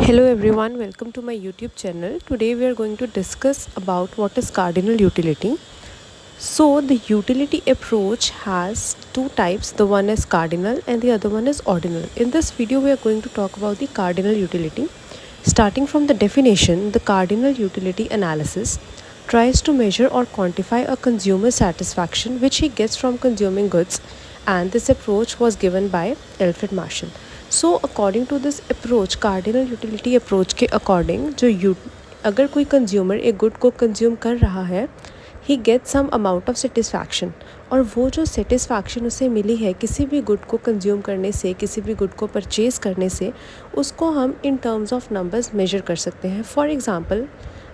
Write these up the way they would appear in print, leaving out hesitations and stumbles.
Hello everyone, welcome to my YouTube channel. Today we are going to discuss about what is cardinal utility. So the utility approach has two types. The one is cardinal and the other one is ordinal. In this video we are going to talk about the cardinal utility. Starting from the definition, the cardinal utility analysis tries to measure or quantify a consumer satisfaction which he gets from consuming goods, and this approach was given by Alfred Marshall. So according to this approach, cardinal utility approach के according अगर कोई consumer एक good को consume कर रहा है, he get some amount of satisfaction, और वो जो सेटिस्फैक्शन उसे मिली है किसी भी गुड को कंज्यूम करने से, किसी भी गुड को परचेज़ करने से, उसको हम in terms of numbers measure कर सकते हैं. फॉर एग्ज़ाम्पल,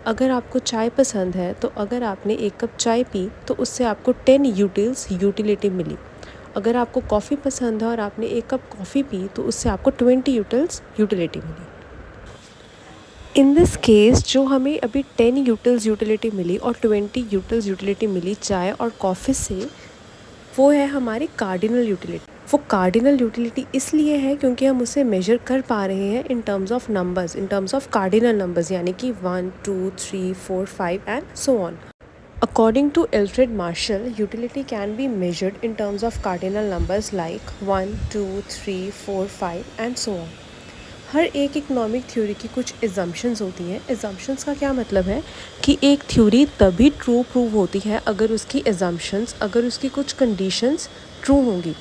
अगर आपको चाय पसंद है तो अगर आपने एक कप चाय पी तो उससे आपको 10 यूटिलिटी मिली. अगर आपको कॉफ़ी पसंद है और आपने एक कप कॉफ़ी पी तो उससे आपको 20 यूटिलिटी मिली. इन दिस केस जो हमें अभी 10 यूटिलिटी मिली और 20 यूटिलिटी मिली चाय और कॉफ़ी से, वो है हमारी कार्डिनल यूटिलिटी. वो कार्डिनल यूटिलिटी इसलिए है क्योंकि हम उसे मेजर कर पा रहे हैं इन terms of numbers, in terms of cardinal numbers, यानी कि 1, 2, 3, 4, 5 and so on. According to Alfred Marshall, utility can be measured in terms of cardinal numbers like 1, 2, 3, 4, 5 and so on. हर एक इकोनॉमिक थ्योरी की कुछ assumptions होती हैं. Assumptions का क्या मतलब है कि एक थ्योरी तभी ट्रू प्रूव होती है अगर उसकी एजम्पशंस, अगर उसकी कुछ कंडीशंस ट्रू होंगी.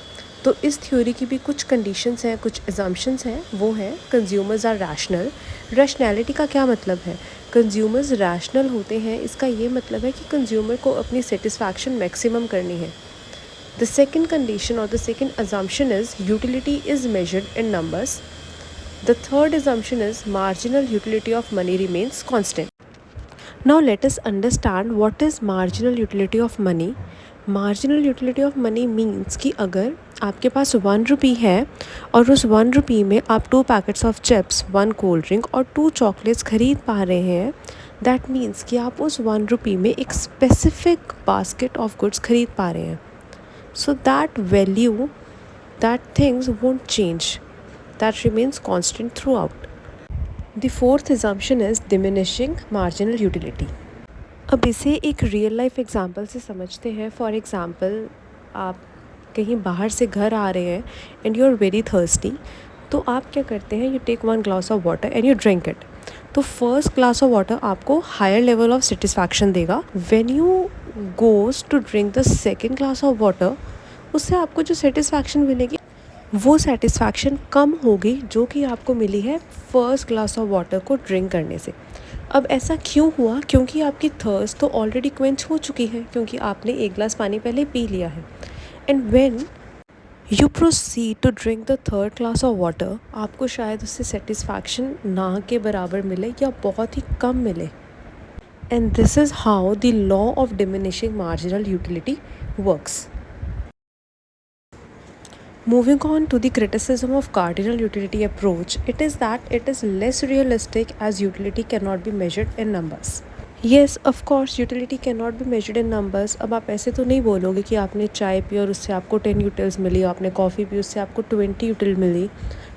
तो इस थ्योरी की भी कुछ कंडीशंस हैं, कुछ एजम्पशंस हैं. वो है कंज्यूमर्स आर रैशनल. रैशनैलिटी का क्या मतलब है? कंज्यूमर्स रैशनल होते हैं, इसका ये मतलब है कि कंज्यूमर को अपनी सेटिस्फैक्शन मैक्सिमम करनी है. द सेकेंड कंडीशन और the second assumption is utility is measured in numbers. The third assumption is marginal utility of money remains constant. Now let us understand what is marginal utility of money. Marginal utility of money means कि अगर आपके पास 1 रुपी है और उस 1 रुपी में आप 2 packets of chips, 1 cold drink और 2 chocolates ख़रीद पा रहे हैं, दैट मीन्स कि आप उस 1 रुपी में एक स्पेसिफिक बास्केट ऑफ गुड्स ख़रीद पा रहे हैं. So that value, that things won't change, that remains constant throughout. The fourth assumption is diminishing marginal utility. अब इसे एक रियल लाइफ एग्जांपल से समझते हैं. फॉर एग्ज़ाम्पल, आप कहीं बाहर से घर आ रहे हैं and you are very thirsty. तो आप क्या करते हैं? You take 1 glass of water and you drink it. तो फर्स्ट ग्लास ऑफ वाटर आपको हायर लेवल ऑफ सेटिस्फैक्शन देगा. When you goes to drink the second glass of water, उससे आपको जो सेटिस्फैक्शन मिलेगी वो सेटिस्फैक्शन कम होगी जो कि आपको मिली है फर्स्ट ग्लास ऑफ वाटर को ड्रिंक करने से. अब ऐसा क्यों हुआ? क्योंकि आपकी थर्स्ट तो ऑलरेडी क्वेंच हो चुकी है, क्योंकि आपने एक ग्लास पानी पहले पी लिया है. And when you proceed to drink the third glass of water, आपको शायद उससे सेटिस्फैक्शन ना के बराबर मिले या बहुत ही कम मिले. And this is how the law of diminishing marginal utility works. Moving on to the criticism of cardinal utility approach, it is that it is less realistic as utility cannot be measured in numbers. Yes, of course, utility cannot be measured in numbers. अब आप ऐसे तो नहीं बोलोगे कि आपने चाय P और उससे आपको 10 यूटिल्स मिली, आपने कॉफ़ी पी उससे आपको 20 यूटिल मिली.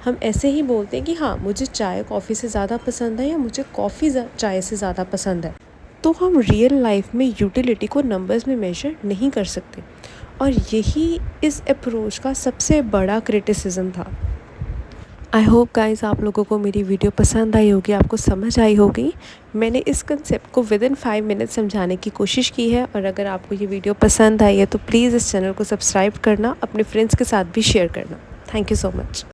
हम ऐसे ही बोलते हैं कि हाँ, मुझे चाय कॉफ़ी से ज़्यादा पसंद है या मुझे कॉफ़ी चाय से ज़्यादा पसंद है. तो हम रियल लाइफ में यूटिलिटी को नंबर्स में मेजर नहीं कर सकते, और यही इस अप्रोच का सबसे बड़ा क्रिटिसिज्म था. आई होप गाइस आप लोगों को मेरी वीडियो पसंद आई होगी, आपको समझ आई होगी. मैंने इस कंसेप्ट को विद इन 5 मिनट समझाने की कोशिश की है, और अगर आपको ये वीडियो पसंद आई है तो प्लीज़ इस चैनल को सब्सक्राइब करना, अपने फ्रेंड्स के साथ भी शेयर करना. Thank you so much.